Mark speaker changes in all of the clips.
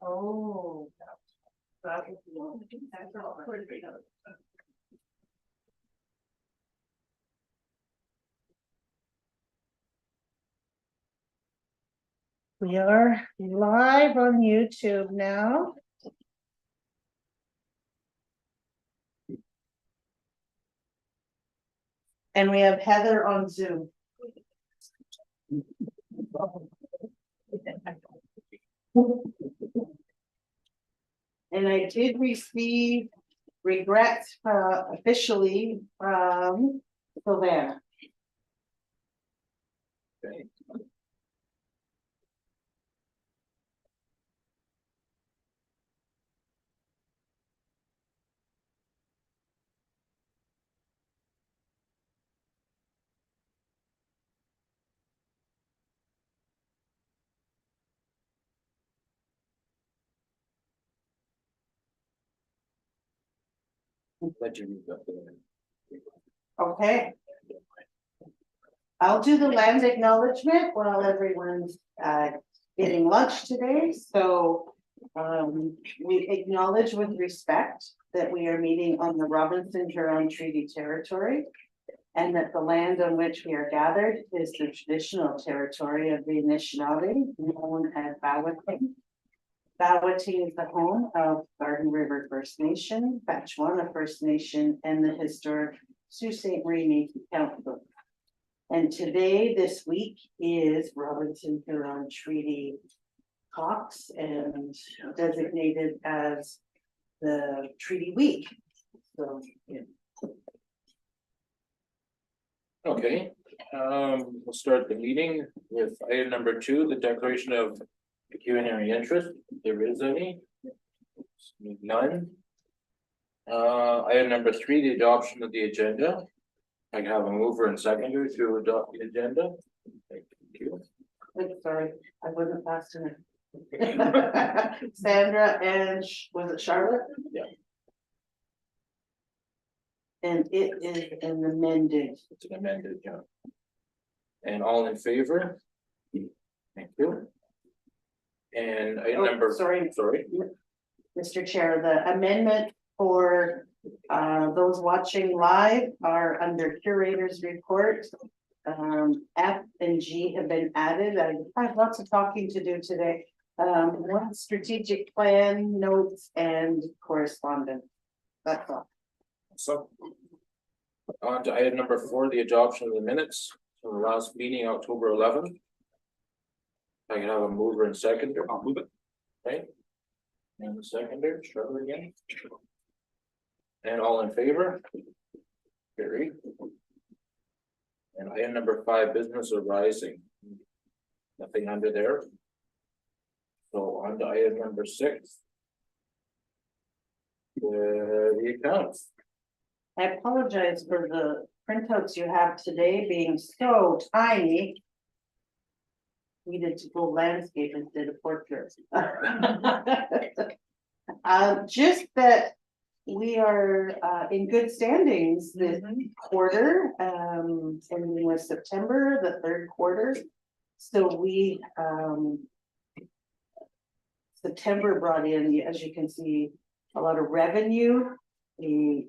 Speaker 1: Oh. We are live on YouTube now. And we have Heather on Zoom. And I did receive regrets officially from Savannah.
Speaker 2: Okay. Let you read that.
Speaker 1: Okay. I'll do the land acknowledgement while everyone's getting lunch today. So we acknowledge with respect that we are meeting on the Robinson-Huron Treaty Territory, and that the land on which we are gathered is the traditional territory of the Anishinaabe, known as Bawatang. Bawatang is the home of Garden River First Nation, Batchewana First Nation, and the historic Sault Ste. Marie Métis Council. And today, this week, is Robinson-Huron Treaty Talks and designated as the Treaty Week. So, yeah.
Speaker 2: Okay, we'll start the meeting with item number 2, the declaration of pecuniary interest. If there is any. None. Item number 3, the adoption of the agenda. I can have a mover and seconder to adopt the agenda. Thank you.
Speaker 1: Oops, sorry, I wasn't fast enough. Sandra and was it Charlotte?
Speaker 2: Yeah.
Speaker 1: And it is an amended.
Speaker 2: It's an amended, yeah. And all in favor? Thank you. And item number.
Speaker 1: Sorry,
Speaker 2: Sorry.
Speaker 1: Mr. Chair, the amendment for those watching live are under curator's report. F and G have been added. I have lots of talking to do today. One strategic plan, notes, and correspondence. That's all.
Speaker 2: So. On to item number 4, the adoption of the minutes from the last meeting, October 11th. I can have a mover and seconder. I'll move it. Right. And the seconder, Trevor again. And all in favor? Carried. And item number 5, business arising. Nothing under there. So on to item number 6. The accounts.
Speaker 1: I apologize for the printouts you have today being so tiny. Needed to go landscape instead of portrait. Just that we are in good standings this quarter, ending with September, the third quarter. So we September brought in, as you can see, a lot of revenue. And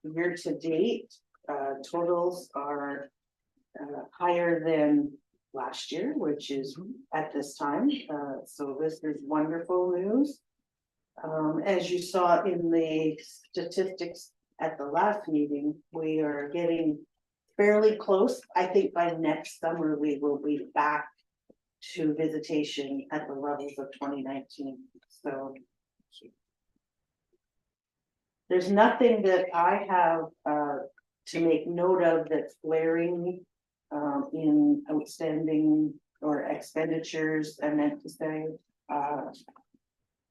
Speaker 1: year to date, totals are higher than last year, which is at this time. So this is wonderful news. As you saw in the statistics at the last meeting, we are getting fairly close. I think by next summer, we will be back to visitation at the levels of 2019. So there's nothing that I have to make note of that's glaring in outstanding or expenditures. I meant to say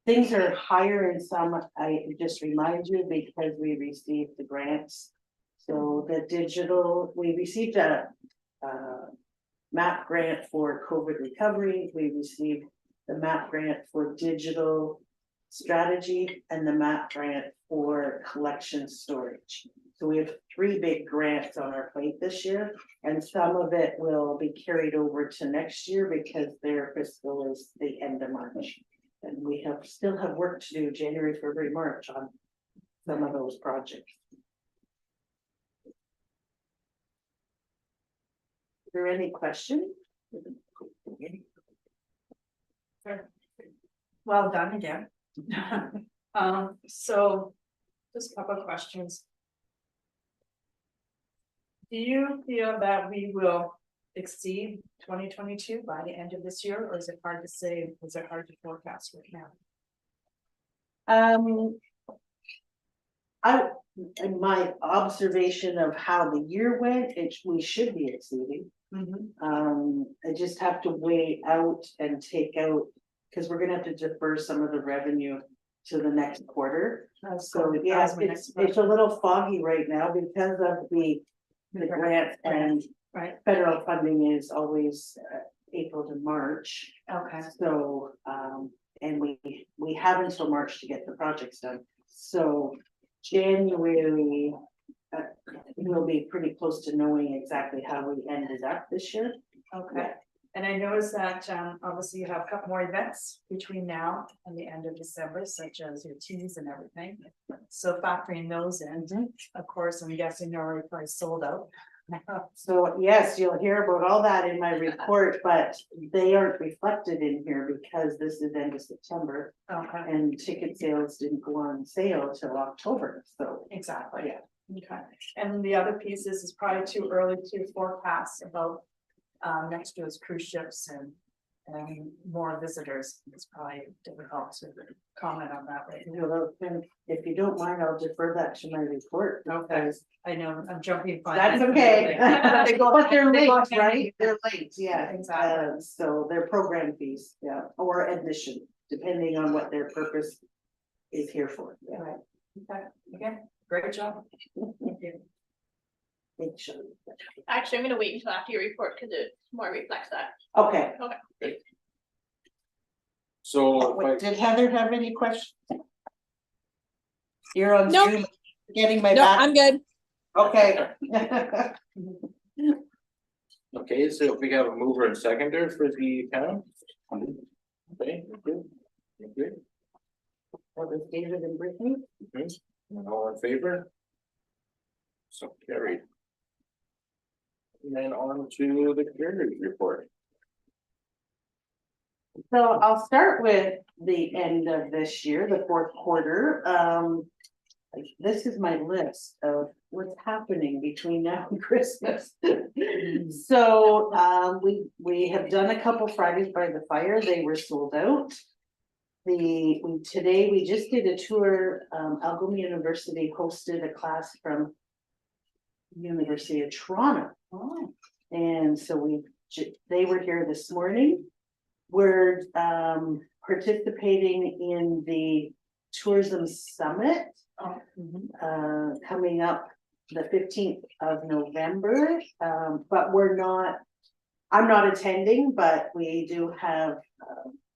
Speaker 1: things are higher in some. I just remind you because we received the grants. So the digital, we received a MAP grant for COVID recovery. We received the MAP grant for digital strategy and the MAP grant for collection storage. So we have 3 big grants on our plate this year, and some of it will be carried over to next year because their fiscal is the end of March. And we still have work to do January, February, March on some of those projects. Is there any questions?
Speaker 3: Well done again. So just a couple of questions. Do you feel that we will exceed 2022 by the end of this year, or is it hard to say? Is it hard to forecast right now?
Speaker 1: In my observation of how the year went, we should be exceeding. I just have to weigh out and take out, because we're gonna have to defer some of the revenue to the next quarter. So yeah, it's a little foggy right now because of the grant, and
Speaker 3: Right.
Speaker 1: federal funding is always April to March.
Speaker 3: Okay.
Speaker 1: So, and we have until March to get the projects done. So January, we'll be pretty close to knowing exactly how we ended up this year.
Speaker 3: Okay. And I noticed that obviously you have a couple more events between now and the end of December, such as your teas and everything. So factoring those in, of course, I'm guessing they're already probably sold out.
Speaker 1: So yes, you'll hear about all that in my report, but they aren't reflected in here because this is end of September
Speaker 3: Okay,
Speaker 1: and ticket sales didn't go on sale till October, so.
Speaker 3: exactly.
Speaker 1: Yeah.
Speaker 3: Okay, and the other pieces is probably too early to forecast about next year's cruise ships and more visitors. It's probably difficult to comment on that right now.
Speaker 1: Well, then, if you don't mind, I'll defer that to my report.
Speaker 3: Okay. I know, I'm jumping.
Speaker 1: That's okay. But they're
Speaker 3: they go
Speaker 1: late,
Speaker 3: hand
Speaker 1: right?
Speaker 3: in
Speaker 1: They're late, yeah.
Speaker 3: Exactly.
Speaker 1: So their program fees, yeah, or admission, depending on what their purpose is here for. Yeah.
Speaker 3: Right. Okay, again, great job. Thank you.
Speaker 1: Make sure.
Speaker 4: Actually, I'm gonna wait until after your report because it more reflects that.
Speaker 1: Okay.
Speaker 2: So if I,
Speaker 1: Did Heather have any questions? You're on
Speaker 4: Nope.
Speaker 1: Zoom, getting my
Speaker 4: No,
Speaker 1: back.
Speaker 4: I'm good.
Speaker 1: Okay.
Speaker 2: okay, so if we have a mover and seconder for the account. Okay, good. Good.
Speaker 1: That was David and Brittany.
Speaker 2: And all in favor? So carried. And then on to the carriers report.
Speaker 1: So I'll start with the end of this year, the fourth quarter. This is my list of what's happening between now and Christmas. So we have done a couple Fridays by the Fire. They were sold out. Today we just did a tour. Algoma University hosted a class from University of Toronto. And so they were here this morning. We're participating in the tourism summit coming up the 15th of November. But I'm not attending, but we do have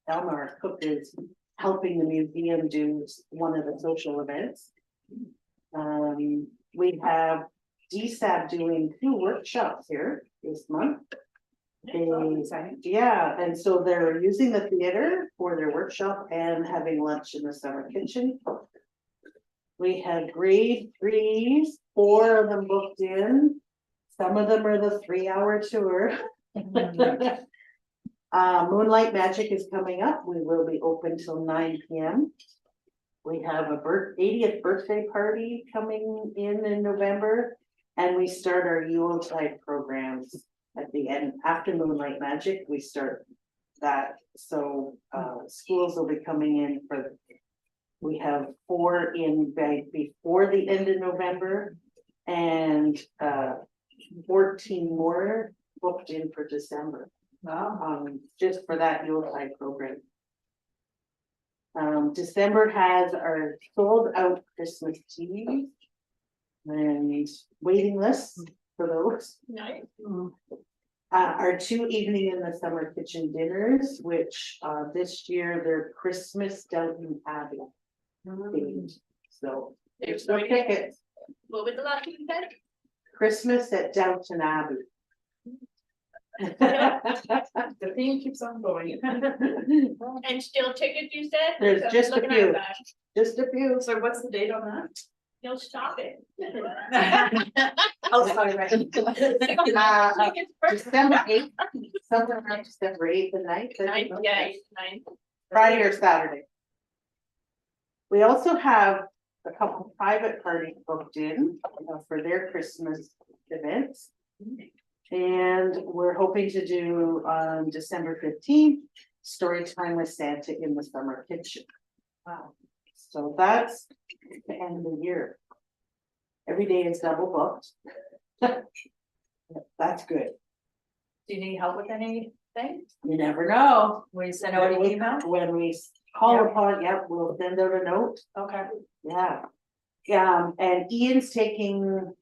Speaker 1: Elma, our cook, is helping the museum do one of the social events. We have DSAB doing 2 workshops here this month. Yeah, and so they're using the theater for their workshop and having lunch in the summer kitchen. We have grade 3s, 4 of them booked in. Some of them are the 3-hour tour. Moonlight Magic is coming up. We will be open till 9 p.m. We have a 80th birthday party coming in November, and we start our Yuletide programs at the end. After Moonlight Magic, we start that. So schools will be coming in we have 4 in before the end of November, and 14 more booked in for December.
Speaker 3: Wow.
Speaker 1: Just for that Yuletide program. December has our sold out Christmas teas and waiting lists for those.
Speaker 4: Nice.
Speaker 1: Our 2 evening in the summer kitchen dinners, which this year they're Christmas Downton Abbey themed. So there's no tickets.
Speaker 4: What was the last thing you said?
Speaker 1: Christmas at Downton Abbey.
Speaker 3: The theme keeps on going.
Speaker 4: And still tickets, you said?
Speaker 1: There's
Speaker 4: So I'm
Speaker 1: just a
Speaker 4: looking at
Speaker 1: few.
Speaker 4: that.
Speaker 1: Just a few.
Speaker 3: So what's the date on
Speaker 4: You'll stop it.
Speaker 3: that? Oh, sorry, right.
Speaker 4: Tickets for-
Speaker 1: December 8th, somewhere around December 8th and 9th. I think.
Speaker 4: Nine, yeah, 9.
Speaker 1: Friday or Saturday. We also have a couple private parties booked in for their Christmas events. And we're hoping to do on December 15th, story time with Santa in the summer kitchen.
Speaker 3: Wow.
Speaker 1: So that's the end of the year. Every day is double booked. That's good.
Speaker 3: Do you need help with anything?
Speaker 1: You never know.
Speaker 3: Will you send out an email?
Speaker 1: When we call
Speaker 3: Yeah.
Speaker 1: upon, yep, we'll send out a note.
Speaker 3: Okay.
Speaker 1: Yeah. Yeah, and Ian's taking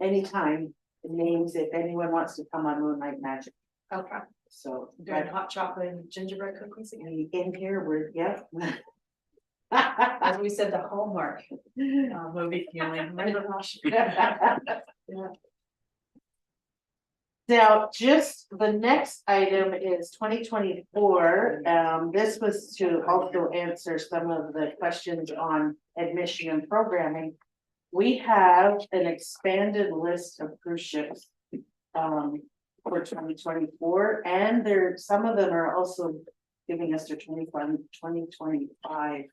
Speaker 1: anytime names if anyone wants to come on Moonlight Magic,
Speaker 3: Okay.
Speaker 1: so.
Speaker 3: Doing hot chocolate and gingerbread cookies again.
Speaker 1: And in here, we're, yeah.
Speaker 3: As we said, the Hallmark movie feeling. Right across. Yeah.
Speaker 1: Now, just the next item is 2024. This was to also answer some of the questions on admission and programming. We have an expanded list of cruise ships for 2024, and some of them are also giving us their 2025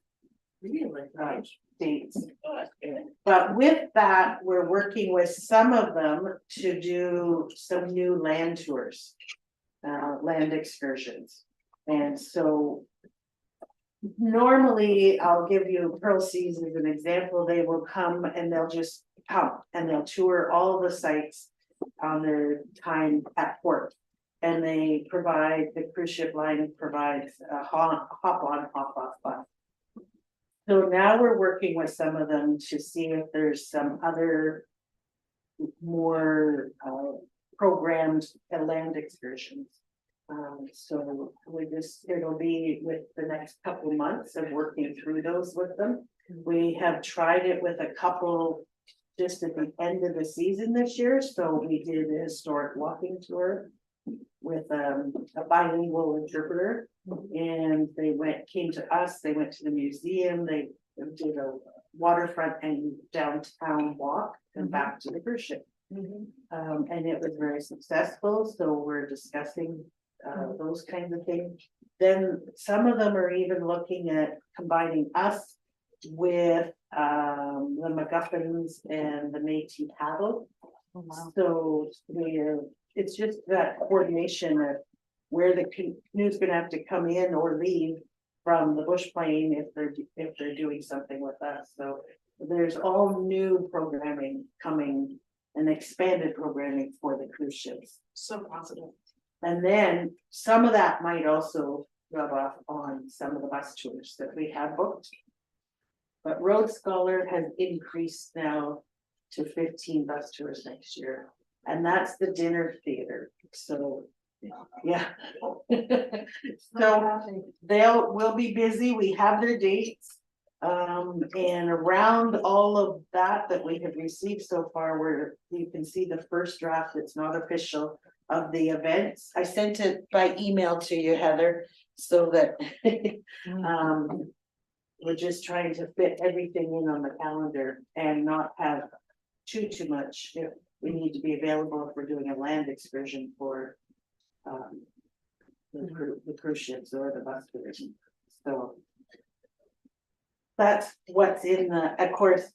Speaker 1: dates.
Speaker 4: Oh, that's good.
Speaker 1: But with that, we're working with some of them to do some new land tours, land excursions. And so normally I'll give you Pearl Seas as an example. They will come and they'll just come and they'll tour all the sites on their time at port. And they provide, the cruise ship line provides a hop on, hop off bus. So now we're working with some of them to see if there's some other more programmed land excursions. So it'll be with the next couple of months of working through those with them. We have tried it with a couple just at the end of the season this year, so we did a historic walking tour with a bilingual interpreter. And they came to us, they went to the museum, they did a waterfront and downtown walk and back to the cruise ship. And it was very successful, so we're discussing those kinds of things. Then some of them are even looking at combining us with the MacGuffins and the Métis paddle. So it's just that coordination of where the canoe's gonna have to come in or leave from the bush plane if they're doing something with us. So there's all new programming coming and expanded programming for the cruise ships.
Speaker 3: So positive.
Speaker 1: And then some of that might also rub off on some of the bus tours that we have booked. But Road Scholar has increased now to 15 bus tours next year. And that's the dinner theater, so, yeah. So we'll be busy, we have their dates. And around all of that we have received so far, where you can see the first draft, it's not official, of the events. I sent it by email to you, Heather, so that we're just trying to fit everything in on the calendar and not have too much. If we need to be available if we're doing a land excursion for the cruise ships or the bus division. So that's what's in of course,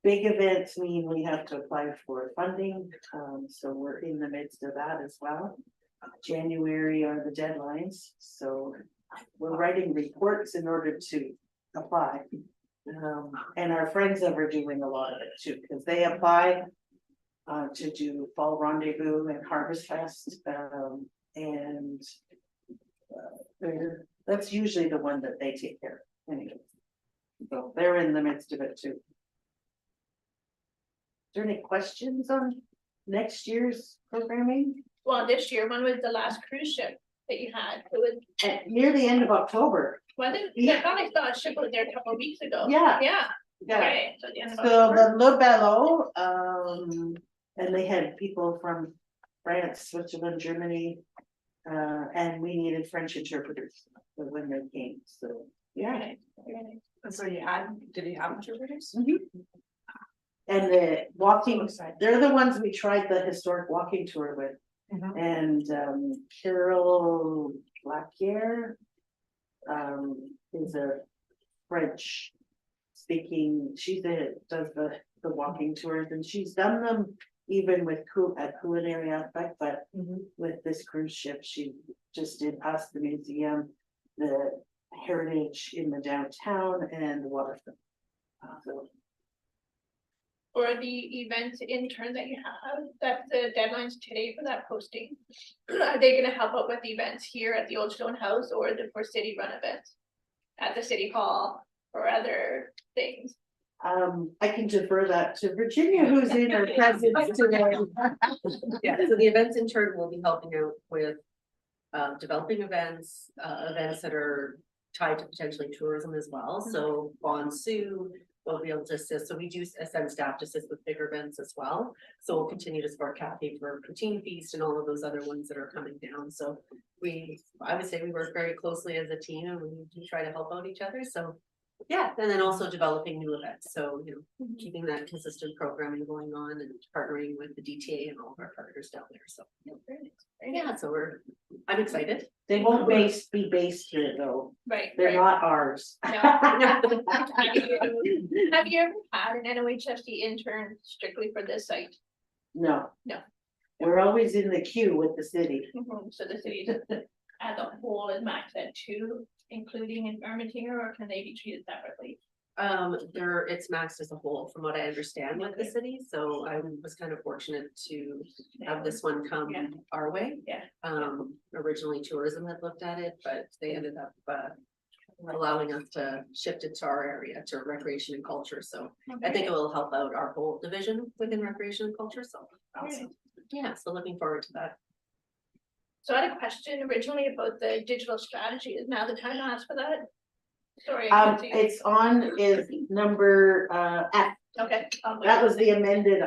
Speaker 1: big events mean we have to apply for funding. So we're in the midst of that as well. January are the deadlines, so we're writing reports in order to apply. And our friends that are doing a lot of it too, because they apply to do Fall Rendezvous and Harvest Fest. And that's usually the one that they take care of anyway. So they're in the midst of it too. Is there any questions on next year's programming?
Speaker 4: Well, this year, when was the last cruise ship that you had? It was,
Speaker 1: Near the end of October.
Speaker 4: I
Speaker 1: Yeah.
Speaker 4: thought I saw a ship was there a couple of weeks ago.
Speaker 1: Yeah.
Speaker 4: Yeah,
Speaker 1: Yeah,
Speaker 4: Okay, so the end of
Speaker 1: so
Speaker 4: October.
Speaker 1: the Lobello, and they had people from France, Switzerland, Germany. And we needed French interpreters when they came, so, yeah.
Speaker 4: Very nice, very nice.
Speaker 3: And so did you have interpreters?
Speaker 1: And the walking,
Speaker 3: excited.
Speaker 1: they're the ones we tried the historic walking tour with. And Carol Blackier is a French speaking, does the walking tours, and she's done them even with a culinary aspect, but with this cruise ship, she just did us, the museum, the heritage in the downtown and the waterfront. So
Speaker 4: For the event intern that you have, that the deadline's today for that posting. Are they gonna help out with the events here at the Old Stone House or for city run events? At the city hall or other things?
Speaker 1: I can defer that to Virginia, who's in her presence today.
Speaker 5: Yeah, so the events intern will be helping out with developing events, events that are tied to potentially tourism as well. So Bonsu will be able to assist. So we do send staff to assist with bigger events as well. So we'll continue to support Kathy for Poutine Feast and all of those other ones that are coming down. So I would say we work very closely as a team and we do try to help out each other. So yeah, and then also developing new events. So, keeping that consistent programming going on and partnering with the DTA and all of our partners down there. So yeah, so I'm excited.
Speaker 1: They won't be based here though,
Speaker 4: Right,
Speaker 1: they're
Speaker 4: right.
Speaker 1: not ours.
Speaker 4: No. Have you ever had an NOHSD intern strictly for this site?
Speaker 1: No.
Speaker 4: No.
Speaker 1: We're always in the queue with the city.
Speaker 4: So the city as a whole is maxed at 2, including in Ermitinger, or can they be treated separately?
Speaker 5: It's maxed as a whole, from what I understand with the city, so I was kind of fortunate to have this one come
Speaker 4: Yeah.
Speaker 5: our way.
Speaker 4: Yeah.
Speaker 5: Originally tourism had looked at it, but they ended up allowing us to shift it to our area to recreation and culture, so I think it will help out our whole division within recreation and culture, so.
Speaker 4: Awesome.
Speaker 5: Yeah, so looking forward to that.
Speaker 4: So I had a question originally about the digital strategy. Is now the time to ask for that? Sorry.
Speaker 1: It's on is number F,
Speaker 4: Okay. I'll wait.
Speaker 1: that was the amended.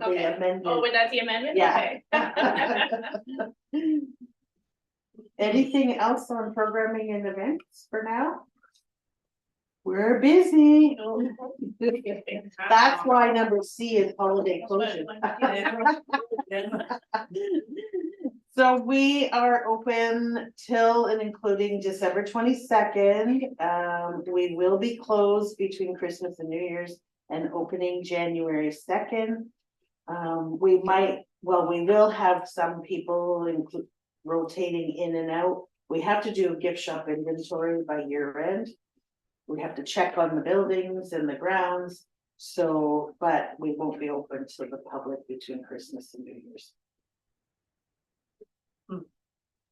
Speaker 4: Okay. Oh, wait, that's the amendment?
Speaker 1: Yeah.
Speaker 4: Okay.
Speaker 1: Anything else on programming and events for now? We're busy. That's why number C is holiday closure. So we are open till and including December 22nd. We will be closed between Christmas and New Year's and opening January 2nd. We will have some people rotating in and out. We have to do a gift shop inventory by year end. We have to check on the buildings and the grounds. So, but we won't be open to the public between Christmas and New Year's.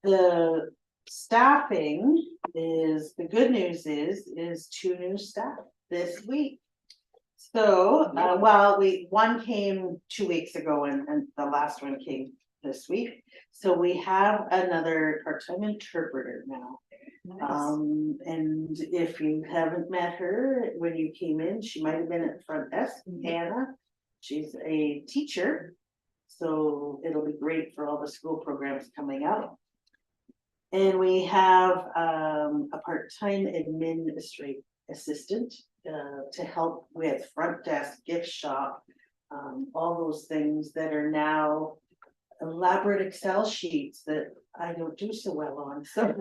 Speaker 1: The staffing the good news is 2 new staff this week. So, one came 2 weeks ago and the last one came this week. So we have another part-time interpreter now. And if you haven't met her, when you came in, she might have been at the front desk, Hannah. She's a teacher. So it'll be great for all the school programs coming up. And we have a part-time administrative assistant to help with front desk, gift shop, all those things that are now elaborate Excel sheets that I don't do so well on, so.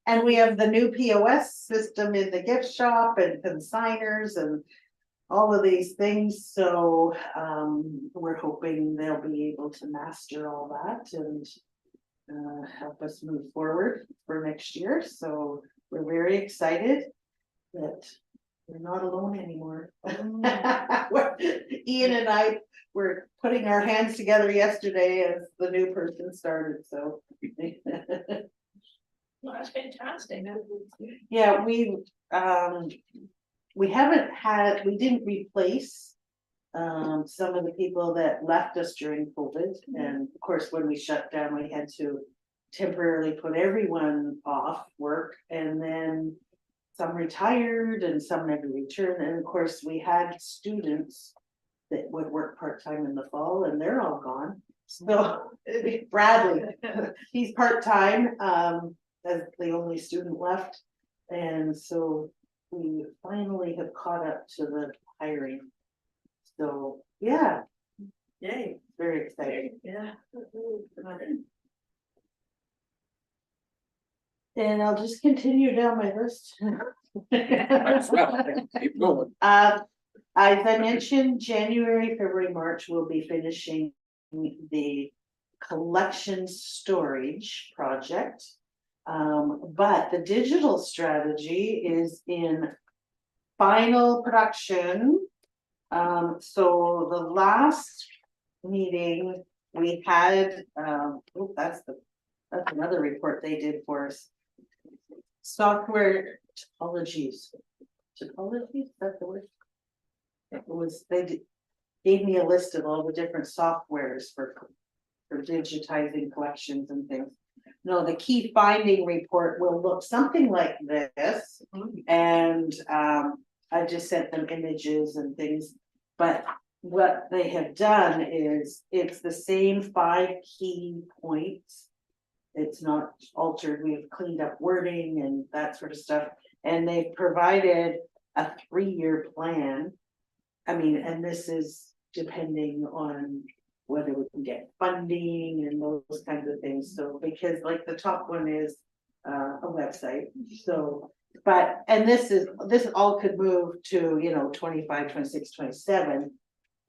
Speaker 1: And we have the new POS system in the gift shop and consigners and all of these things, so we're hoping they'll be able to master all that and help us move forward for next year. So we're very excited that we're not alone anymore. Ian and I were putting our hands together yesterday as the new person started, so.
Speaker 4: Well, that's fantastic.
Speaker 1: Yeah, we didn't replace some of the people that left us during COVID. And of course, when we shut down, we had to temporarily put everyone off work. And then some retired and some never returned, and of course, we had students that would work part-time in the fall, and they're all gone. So Bradley, he's part-time, as the only student left. And so we finally have caught up to the hiring. So, yeah,
Speaker 3: Yay,
Speaker 1: very exciting.
Speaker 3: yeah.
Speaker 1: And I'll just continue down my list.
Speaker 2: Keep going.
Speaker 1: As I mentioned, January, February, March, we'll be finishing the collection storage project. But the digital strategy is in final production. So the last meeting we had, that's another report they did for us. Software topologies, that's the word. It was, gave me a list of all the different softwares for digitizing collections and things. No, the key finding report will look something like this. And I just sent them images and things. But what they have done is it's the same 5 key points. It's not altered. We've cleaned up wording and that sort of stuff. And they've provided a 3-year plan. I mean, and this is depending on whether we can get funding and those kinds of things. So, because like the top one is a website, so, but, and this all could move to, 25, 26, 27,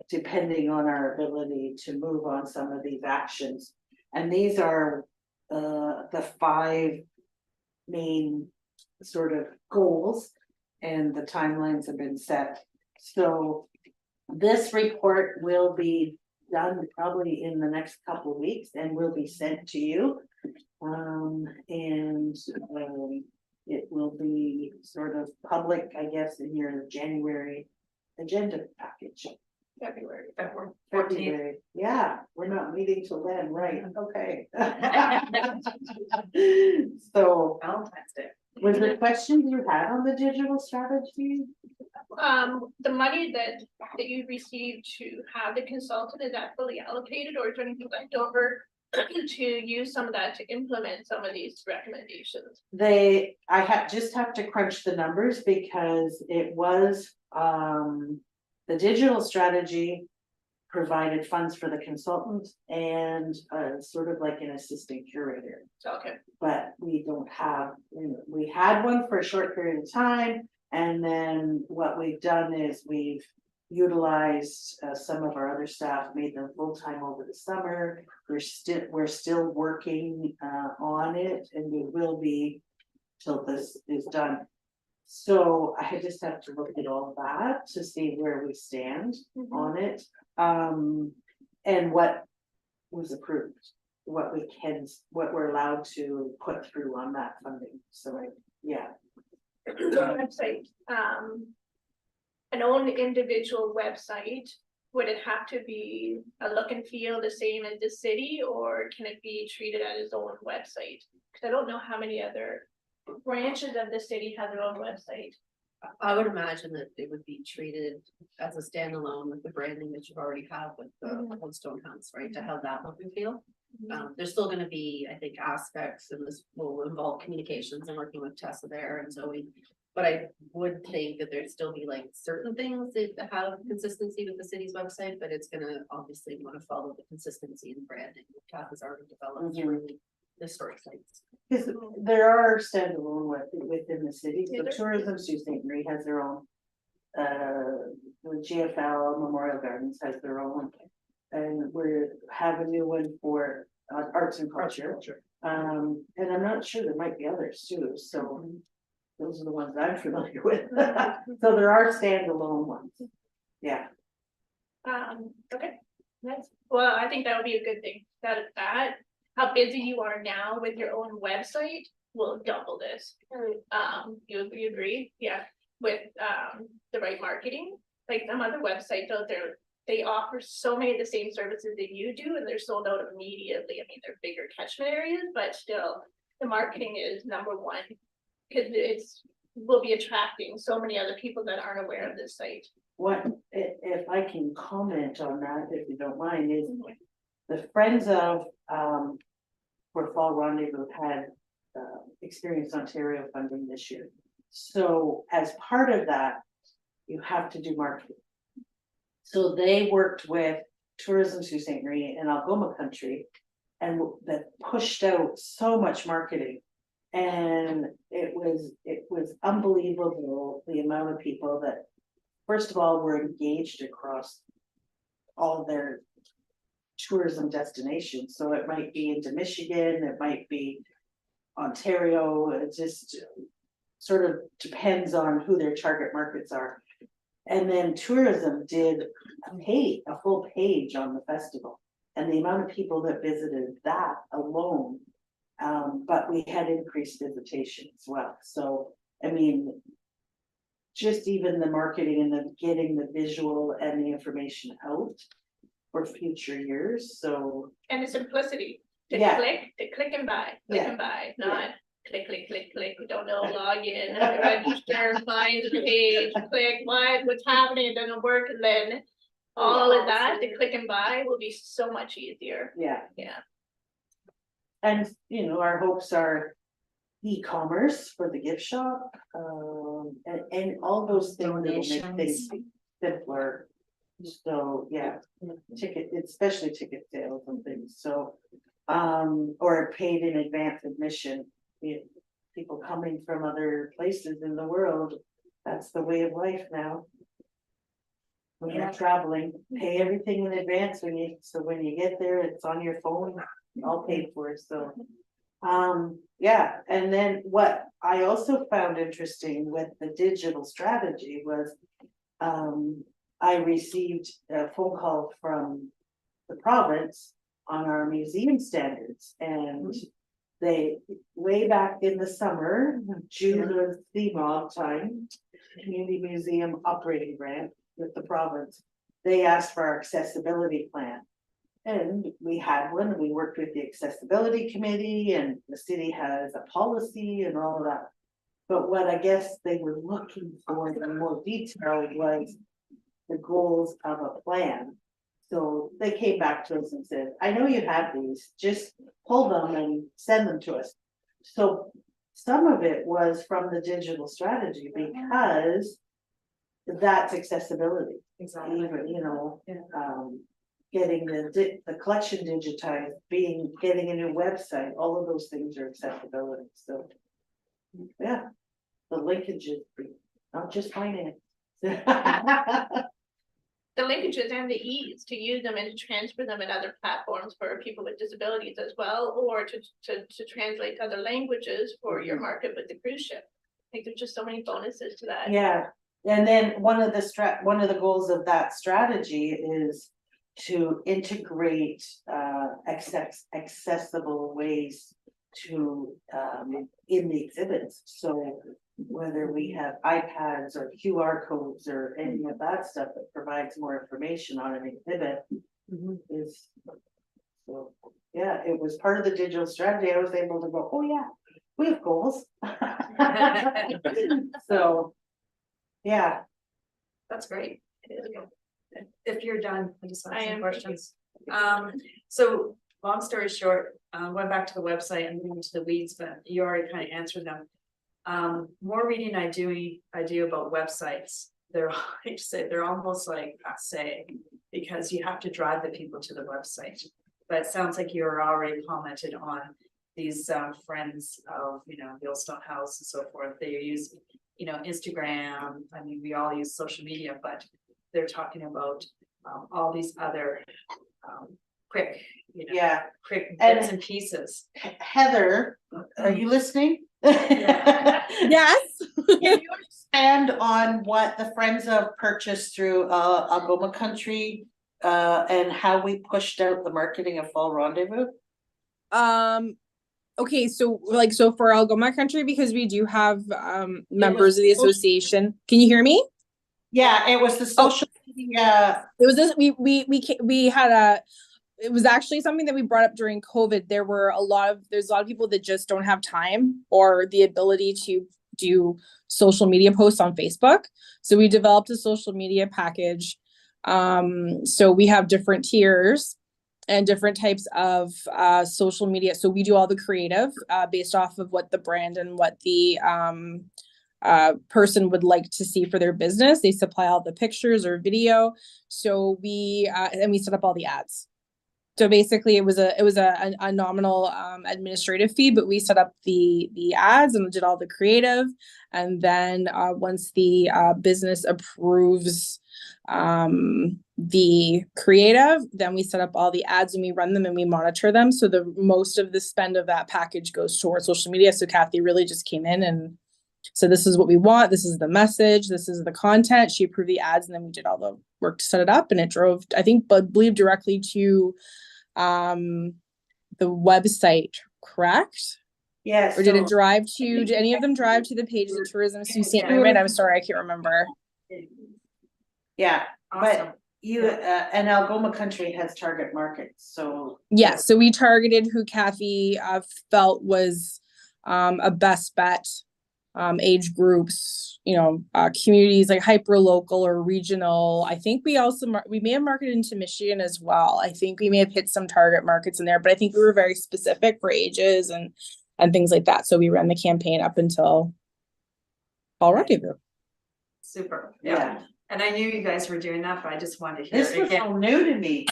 Speaker 1: depending on our ability to move on some of these actions. And these are the 5 main sort of goals, and the timelines have been set. So this report will be done probably in the next couple of weeks and will be sent to you. It will be sort of public, I guess, in your January agenda package.
Speaker 4: February.
Speaker 1: February, yeah, we're not meeting till then, right? Okay. So,
Speaker 3: Valentine's Day.
Speaker 1: was there questions you had on the digital strategy?
Speaker 4: The money that you received to have the consultant, is that fully allocated, or is there anything left over to use some of that to implement some of these recommendations?
Speaker 1: I just have to crunch the numbers because it was, the digital strategy provided funds for the consultant and sort of like an assistant curator.
Speaker 4: Okay,
Speaker 1: But we don't have, we had one for a short period of time. And then what we've done is we've utilized some of our other staff, made them full-time over the summer. We're still working on it, and we will be till this is done. So I just have to look at all that to see where we stand on it. And what was approved, what we're allowed to put through on that funding. So yeah.
Speaker 4: website, an own individual website, would it have to be a look and feel the same as the city, or can it be treated as its own website? Cause I don't know how many other branches of the city have their own website.
Speaker 5: I would imagine that it would be treated as a standalone with the branding that you already have with the Old Stone House, right, to have that look and feel. There's still gonna be, I think, aspects, and this will involve communications and working with Tessa there and Zoe. But I would think that there'd still be like certain things that have consistency with the city's website, but it's gonna obviously wanna follow the consistency in branding that Kath has already developed through the historic sites.
Speaker 1: Because there are standalone within the city, so
Speaker 4: Is there?
Speaker 1: Tourism Sault Ste. Marie has their own. The GFL Memorial Gardens has their own. And we have a new one for arts and culture. And I'm not sure, there might be others too, so those are the ones I'm familiar with. So there are standalone ones. Yeah,
Speaker 4: Okay, that's, well, I think that would be a good thing, that how busy you are now with your own website will double this. You agree? Yeah, with the right marketing, like some other websites out there, they offer so many of the same services that you do, and they're sold out immediately. I mean, they're bigger catchment areas, but still, the marketing is number one. Cause will be attracting so many other people that aren't aware of this site.
Speaker 1: What, if I can comment on that, if you don't mind, is the Friends of, for Fall Rendezvous had, Experience Ontario funding this year. So as part of that, you have to do marketing. So they worked with Tourism Sault Ste. Marie and Algoma Country, and that pushed out so much marketing. And it was unbelievable, the amount of people that, first of all, were engaged across all their tourism destinations. So it might be into Michigan, it might be Ontario, it just sort of depends on who their target markets are. And then tourism did a full page on the festival, and the amount of people that visited that alone. But we had increased visitation as well. So, I mean, just even the marketing and the getting the visual and the information out for future years, so.
Speaker 4: And the simplicity, to
Speaker 1: Yeah.
Speaker 4: click and buy,
Speaker 1: Yeah.
Speaker 4: not click, we don't know, log in, register, find the page, click, what's happening, it doesn't work, and then all of that, the click and buy will be so much easier,
Speaker 1: Yeah,
Speaker 4: yeah.
Speaker 1: and you know, our hopes are e-commerce for the gift shop, and all those things that will make things simpler. So, yeah, especially ticket sales and things, so, or paid in advance admission. People coming from other places in the world, that's the way of life now. When you're traveling, pay everything in advance so when you get there, it's on your phone, all paid for, so. Yeah, and then what I also found interesting with the digital strategy was, I received a phone call from the province on our museum standards, and they, way back in the summer, June of CMOG time, Community Museum Operating Grant with the province, they asked for our accessibility plan. And we had one, we worked with the accessibility committee, and the city has a policy and all of that. But what I guess they were looking for in more detail was the goals of a plan. So they came back to us and said, I know you have these, just pull them and send them to us. So some of it was from the digital strategy, because that's accessibility.
Speaker 3: Exactly.
Speaker 1: Even, you know,
Speaker 3: Yeah.
Speaker 1: getting the collection digitized, getting a new website, all of those things are accessibility, so. Yeah, the linkages, not just finance.
Speaker 4: The linkages and the ease to use them and to transfer them in other platforms for people with disabilities as well, or to translate to other languages for your market with the cruise ship. I think there's just so many bonuses to that.
Speaker 1: Yeah, and then one of the goals of that strategy is to integrate accessible ways to in the exhibits. So whether we have iPads or QR codes or any of that stuff that provides more information on an exhibit is, so, yeah, it was part of the digital strategy. I was able to go, oh yeah, we have goals. So, yeah.
Speaker 3: That's great. If you're done, I just have
Speaker 4: I
Speaker 3: some
Speaker 4: am.
Speaker 3: questions. So long story short, went back to the website and went into the weeds, but you already kind of answered them. More reading I do about websites. They're, I hate to say, they're almost like passe, because you have to drive the people to the website. But it sounds like you're already commented on these friends of, you know, the Old Stone House and so forth. They use, you know, Instagram. I mean, we all use social media, but they're talking about all these other quick, you know,
Speaker 1: Yeah,
Speaker 3: quick
Speaker 1: And-
Speaker 3: bits and pieces.
Speaker 1: Heather, are you listening?
Speaker 6: Yes.
Speaker 1: Can you expand on what the Friends of purchased through Algoma Country and how we pushed out the marketing of Fall Rendezvous?
Speaker 6: Okay, so for Algoma Country, because we do have members of the association. Can you hear me?
Speaker 1: Yeah, it was the social media.
Speaker 6: It was this we had it was actually something that we brought up during COVID. There's a lot of people that just don't have time or the ability to do social media posts on Facebook. So we developed a social media package. So we have different tiers and different types of social media. So we do all the creative based off of what the brand and what the person would like to see for their business. They supply all the pictures or video. So we and we set up all the ads. So basically it was a nominal administrative fee, but we set up the ads and did all the creative. And then once the business approves the creative, then we set up all the ads and we run them and we monitor them. So the most of the spend of that package goes towards social media. So Kathy really just came in and said, this is what we want, this is the message, this is the content. She approved the ads and then we did all the work to set it up, and it drove, I think, believe directly to the website, correct?
Speaker 1: Yes.
Speaker 6: Or did it drive to, did any of them drive to the page of Tourism Sault Ste. Marie? I'm sorry, I can't remember.
Speaker 1: Yeah,
Speaker 3: Awesome.
Speaker 1: but you, and Algoma Country has target markets, so.
Speaker 6: Yeah, so we targeted who Kathy felt was a best bet, age groups, you know, communities like hyper local or regional. I think we also we may have marketed into Michigan as well. I think we may have hit some target markets in there, but I think we were very specific for ages and things like that. So we ran the campaign up until Fall Rendezvous.
Speaker 3: Super,
Speaker 1: Yeah.
Speaker 3: yeah. And I knew you guys were doing that, but I just wanted to hear
Speaker 1: This
Speaker 3: it
Speaker 1: was
Speaker 3: again.
Speaker 1: all new to me.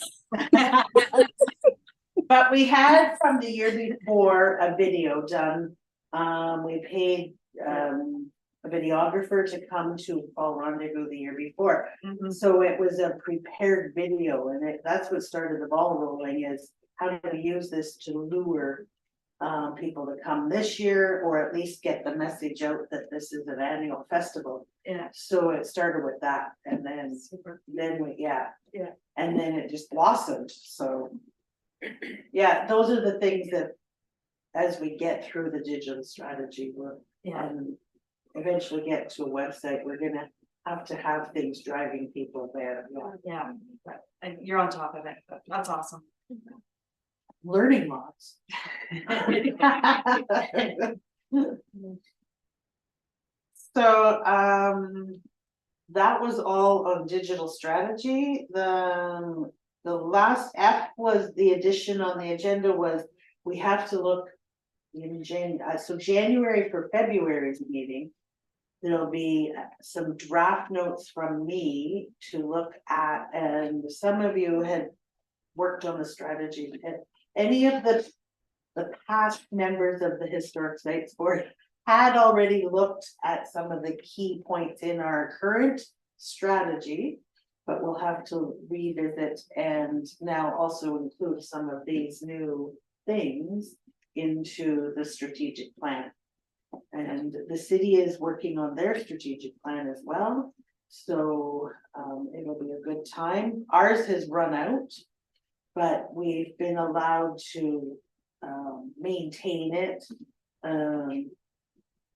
Speaker 1: But we had from the year before a video done. We paid a videographer to come to Fall Rendezvous the year before.
Speaker 3: Mhm.
Speaker 1: So it was a prepared video, and that's what started the ball rolling, is how do we use this to lure people to come this year, or at least get the message out that this is an annual festival.
Speaker 3: Yeah.
Speaker 1: So it started with that, and then
Speaker 3: Super.
Speaker 1: yeah.
Speaker 3: Yeah.
Speaker 1: And then it just blossomed, so. Yeah, those are the things that, as we get through the digital strategy, we're,
Speaker 3: Yeah.
Speaker 1: and eventually get to a website, we're gonna have to have things driving people there. Yeah.
Speaker 3: Yeah, but and you're on top of it, but that's awesome.
Speaker 1: Learning lots. So, that was all of digital strategy. The last F was the addition on the agenda was, we have to look in January for February's meeting. There'll be some draft notes from me to look at, and some of you had worked on the strategy. Any of the past members of the Historic Sites Board had already looked at some of the key points in our current strategy, but we'll have to revisit and now also include some of these new things into the strategic plan. And the city is working on their strategic plan as well, so it'll be a good time. Ours has run out, but we've been allowed to maintain it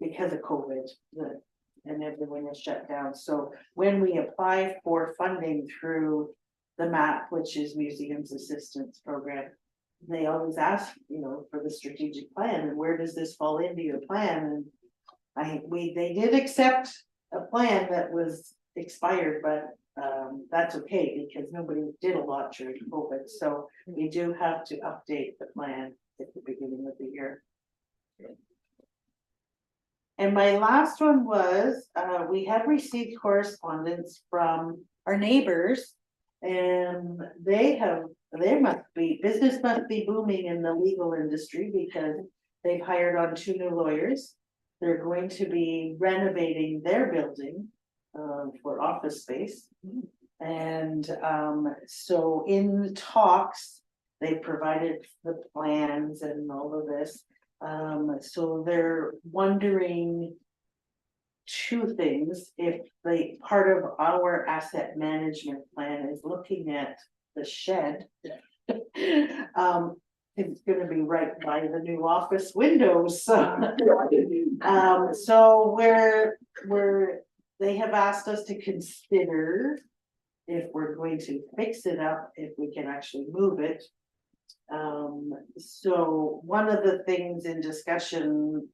Speaker 1: because of COVID, and everyone was shut down. So when we apply for funding through the MAP, which is Museums Assistance Program, they always ask, you know, for the strategic plan, and where does this fall into your plan? And they did accept a plan that was expired, but that's okay, because nobody did a lot during COVID, so we do have to update the plan at the beginning of the year. And my last one was, we have received correspondence from our neighbors, and business must be booming in the legal industry, because they've hired on 2 new lawyers. They're going to be renovating their building for office space. And so in talks, they provided the plans and all of this. So they're wondering 2 things. If the part of our asset management plan is looking at the shed, it's gonna be right by the new office windows, so. So they have asked us to consider if we're going to fix it up, if we can actually move it. So one of the things in discussion,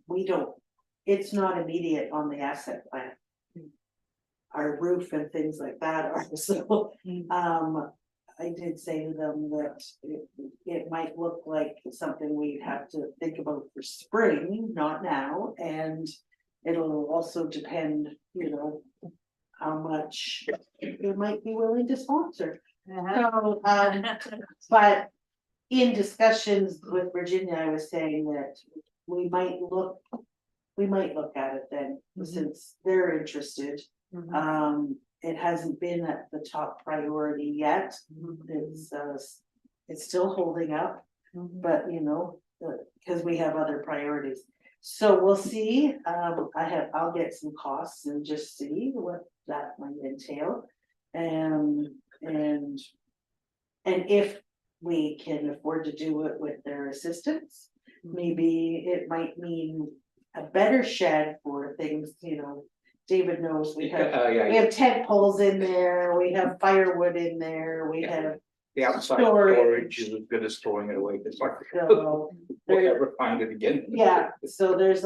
Speaker 1: we don't it's not immediate on the asset plan. Our roof and things like that are, so, I did say to them that it might look like something we'd have to think about for spring, not now, and it'll also depend, you know, how much they might be willing to sponsor. So, but in discussions with Virginia, I was saying that we might look at it then, since they're interested. It hasn't been at the top priority yet. It's still holding up, but you know, because we have other priorities. So we'll see. I'll get some costs and just see what that might entail. And if we can afford to do it with their assistance, maybe it might mean a better shed for things, you know. David knows we have tent poles in there, we have firewood in there, we have.
Speaker 7: The outside
Speaker 1: Storage.
Speaker 7: storage is as good as throwing it away, it's like,
Speaker 1: So,
Speaker 7: we'll
Speaker 1: there,
Speaker 7: never find it again.
Speaker 1: yeah, so there's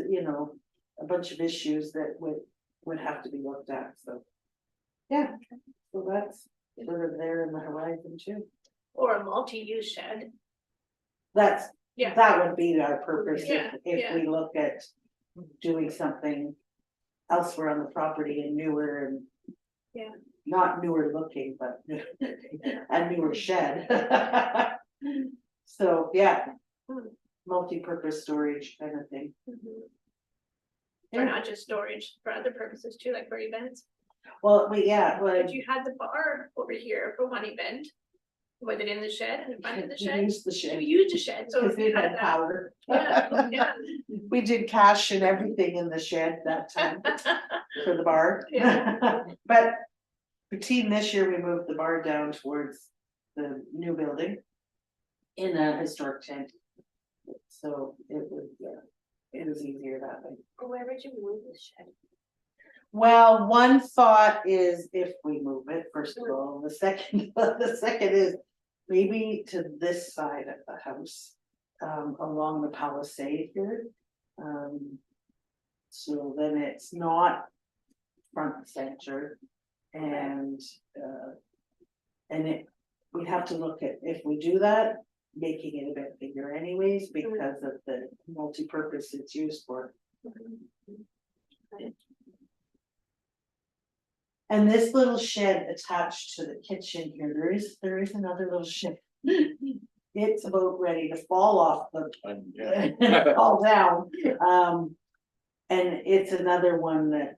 Speaker 1: you know, a bunch of issues that would have to be looked at, so. Yeah, so that's sort of there in the horizon too.
Speaker 4: Or a multi-use shed.
Speaker 1: That's,
Speaker 4: Yeah.
Speaker 1: that would be our purpose
Speaker 4: Yeah,
Speaker 1: if we look at doing something elsewhere on the property in newer and.
Speaker 4: Yeah.
Speaker 1: Not newer looking, but a newer shed. So, yeah, multi-purpose storage kind of thing.
Speaker 4: Or
Speaker 1: Yeah.
Speaker 4: not just storage, for other purposes too, like for events.
Speaker 1: Well, well,
Speaker 4: But you had the bar over here for one event. Was it in the shed, in front of the
Speaker 1: we
Speaker 4: shed?
Speaker 1: used the
Speaker 4: You
Speaker 1: shed,
Speaker 4: used a shed, so
Speaker 1: because
Speaker 4: if
Speaker 1: it
Speaker 4: you had
Speaker 1: had
Speaker 4: that.
Speaker 1: power.
Speaker 4: Yeah, yeah.
Speaker 1: We did cash and everything in the shed that time for the bar.
Speaker 4: Yeah.
Speaker 1: But between this year, we moved the bar down towards the new building in a historic tent. So it was easier that way.
Speaker 4: Where would you move the shed?
Speaker 1: Well, one thought is if we move it, first of all, the second, the second is maybe to this side of the house, along the palisade here. So then it's not front and center and we'd have to look at, if we do that, making it a bit bigger anyways, because of the multi-purpose it's used for. And this little shed attached to the kitchen here, there is another little shed. It's about ready to fall off the, fall down. And it's another one that,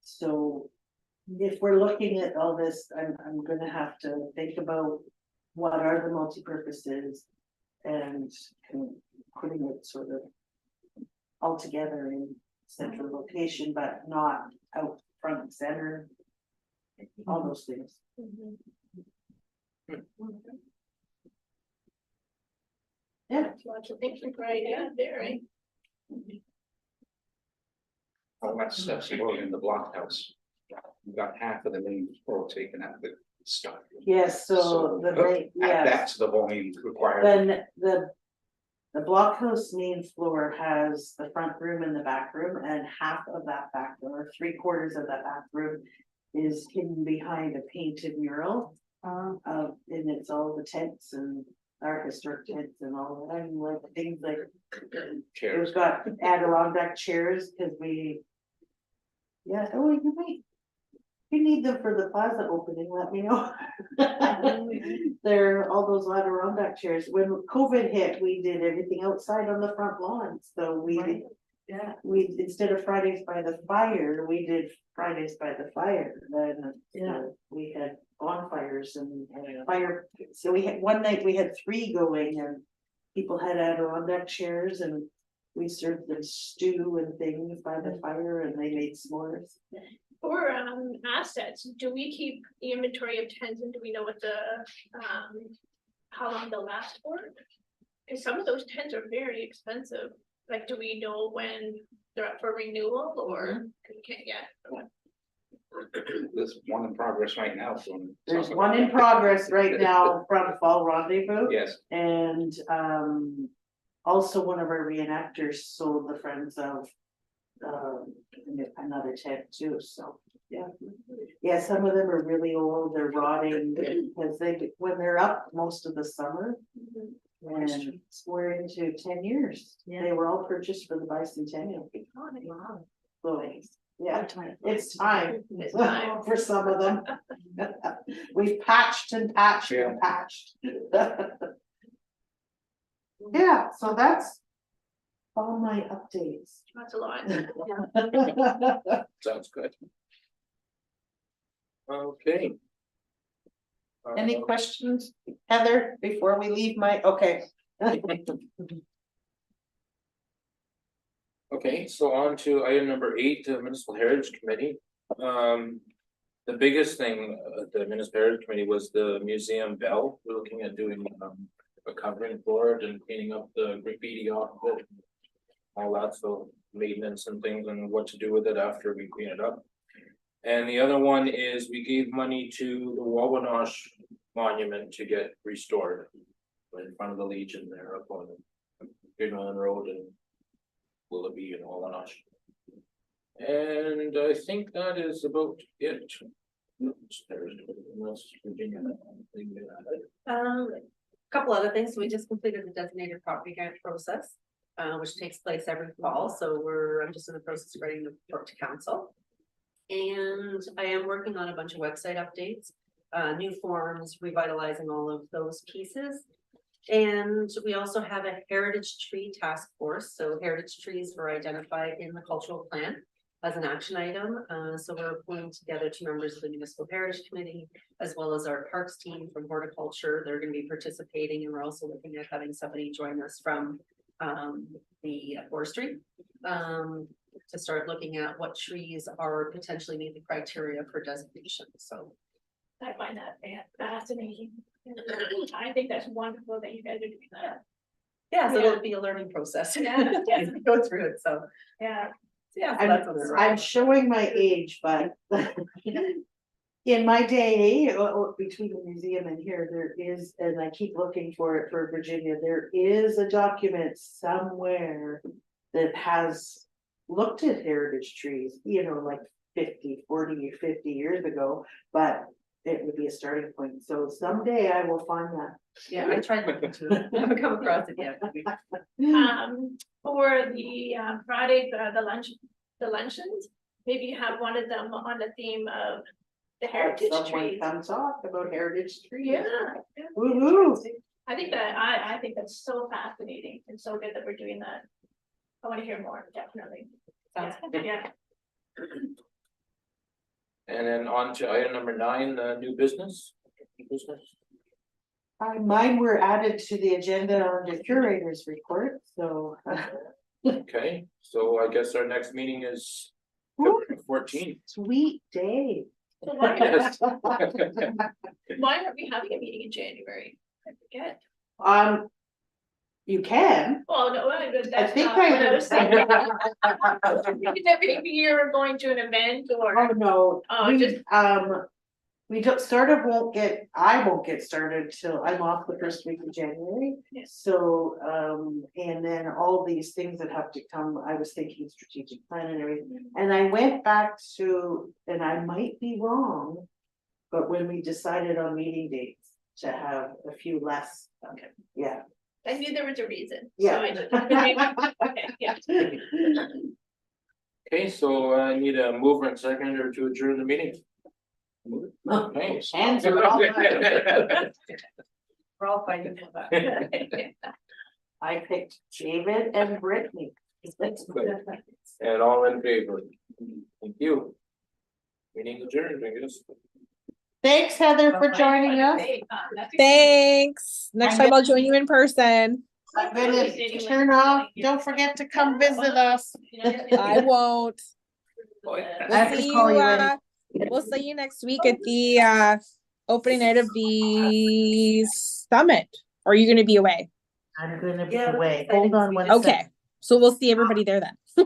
Speaker 1: so. If we're looking at all this, I'm gonna have to think about what are the multi-purposes. And putting it sort of all together in central location, but not out front and center. All those things. Yeah.
Speaker 4: Lots of thinking for idea there, right?
Speaker 7: All that stuff's stored in the blockhouse. We got half of the main floor taken out of the stuff.
Speaker 1: Yes, so the main, yes,
Speaker 7: That's the volume required.
Speaker 1: then the blockhouse main floor has the front room and the back room, and half of that back room, or 3/4 of that back room. Is hidden behind a painted mural, and it's all the tents and our historic tents and all, and like things like.
Speaker 7: Chairs.
Speaker 1: We've got Adirondack chairs, cause we. Yeah, oh, you might. If you need them for the plaza opening, let me know. They're all those Adirondack chairs. When COVID hit, we did everything outside on the front lawn, so we.
Speaker 3: Right. Yeah.
Speaker 1: We, instead of Fridays by the fire, we did Fridays by the fire, then.
Speaker 3: Yeah.
Speaker 1: We had bonfires and fire, so we had, one night we had 3 going and. People had Adirondack chairs and we served them stew and things by the fire and they made s'mores.
Speaker 4: For assets, do we keep the inventory of tents and do we know what the how long they'll last for? Cause some of those tents are very expensive, like, do we know when they're up for renewal or? Cause we can't get.
Speaker 7: There's one in progress right now from.
Speaker 1: There's one in progress right now from Fall Rendezvous.
Speaker 7: Yes,
Speaker 1: And also one of our reenactors sold the Friends of another tent too, so, yeah. Yeah, some of them are really old, they're rotting, because when they're up most of the summer. And we're into 10 years, they were all purchased for the bicentennial.
Speaker 3: Wow.
Speaker 1: So, yeah, it's time.
Speaker 4: It's time.
Speaker 1: For some of them. We've patched and patched and patched. Yeah, so that's all my updates.
Speaker 4: That's a lot.
Speaker 2: Sounds good. Okay.
Speaker 1: Any questions, Heather, before we leave okay.
Speaker 2: Okay, so on to item number 8, the Municipal Heritage Committee. The biggest thing at the Municipal Heritage Committee was the museum bell. We're looking at doing a covering for it and cleaning up the graffiti off of it. All that, so maintenance and things and what to do with it after we clean it up. And the other one is we gave money to the Wawanosh Monument to get restored. In front of the Legion there up on Greenland Road and Willoughby and Wawanosh. And I think that is about it.
Speaker 5: Couple other things, we just completed the designated property grant process, which takes place every fall, so I'm just in the process of writing the report to council. And I am working on a bunch of website updates, new forms, revitalizing all of those pieces. And we also have a heritage tree task force, so heritage trees were identified in the cultural plan as an action item. So we're pulling together 2 members of the Municipal Heritage Committee, as well as our parks team from horticulture. They're going to be participating, and we're also looking at having somebody join us from the forestry to start looking at what trees are potentially meet the criteria for designation. So
Speaker 4: I find that fascinating. I think that's wonderful that you guys are doing that.
Speaker 5: yeah, so
Speaker 4: Yeah.
Speaker 5: it'll be a learning process.
Speaker 4: Yeah, yeah.
Speaker 5: as we go through it. So
Speaker 4: Yeah.
Speaker 5: yeah, so that's on the
Speaker 1: I'm showing my age, but. In my day, between the museum and here, there is, and I keep looking for it for Virginia, there is a document somewhere. That has looked at heritage trees, like 40 or 50 years ago, but. It would be a starting point, so someday I will find that.
Speaker 5: Yeah, I tried looking to it. I haven't come across it yet.
Speaker 4: For the Friday, the luncheons, maybe you have one of them on the theme of the heritage
Speaker 1: Someone
Speaker 4: trees.
Speaker 1: comes off about heritage trees.
Speaker 4: Yeah.
Speaker 1: Woo-hoo.
Speaker 4: I think that's so fascinating and so good that we're doing that. I want to hear more, definitely.
Speaker 5: Sounds
Speaker 4: Yeah.
Speaker 2: And then on to item number 9, the new business.
Speaker 1: Mine were added to the agenda on the curator's report, so.
Speaker 2: Okay, so I guess our next meeting is
Speaker 1: Woo.
Speaker 2: February 14th.
Speaker 1: Sweet day.
Speaker 4: So why,
Speaker 2: Yes.
Speaker 4: why aren't we having a meeting in January? I forget.
Speaker 1: You can.
Speaker 4: Oh, no, that's
Speaker 1: think
Speaker 4: not what I
Speaker 1: I-
Speaker 4: was thinking. Maybe you're going to an event or,
Speaker 1: Oh, no,
Speaker 4: Oh,
Speaker 1: we,
Speaker 4: just-
Speaker 1: we don't, I won't get started till I'm off the first week of January.
Speaker 4: Yes.
Speaker 1: So, and then all these things that have to come, I was thinking strategic plan and everything. And I went back to, and I might be wrong, but when we decided on meeting dates, to have a few less,
Speaker 4: Okay.
Speaker 1: yeah.
Speaker 4: I knew there was a reason. So
Speaker 1: Yeah.
Speaker 4: I just, okay, yeah.
Speaker 2: Okay, so I need a mover and seconder to adjourn the meeting. Okay.
Speaker 1: Hands are all up.
Speaker 5: We're all fighting for that.
Speaker 1: I picked David and Brittany.
Speaker 2: And all in favor? Thank you. Meeting adjourned, I guess.
Speaker 1: Thanks, Heather, for joining us.
Speaker 6: Thanks. Next time I'll join you in person.
Speaker 1: I'm gonna turn off, don't forget to come visit us.
Speaker 6: I won't.
Speaker 1: I have to
Speaker 6: We'll see you,
Speaker 1: call you in.
Speaker 6: we'll see you next week at the opening night of the summit. Or are you gonna be away?
Speaker 1: I'm gonna be
Speaker 5: Yeah,
Speaker 1: away,
Speaker 5: that's
Speaker 1: hold on one
Speaker 5: exciting.
Speaker 1: second.
Speaker 6: Okay, so we'll see everybody there then.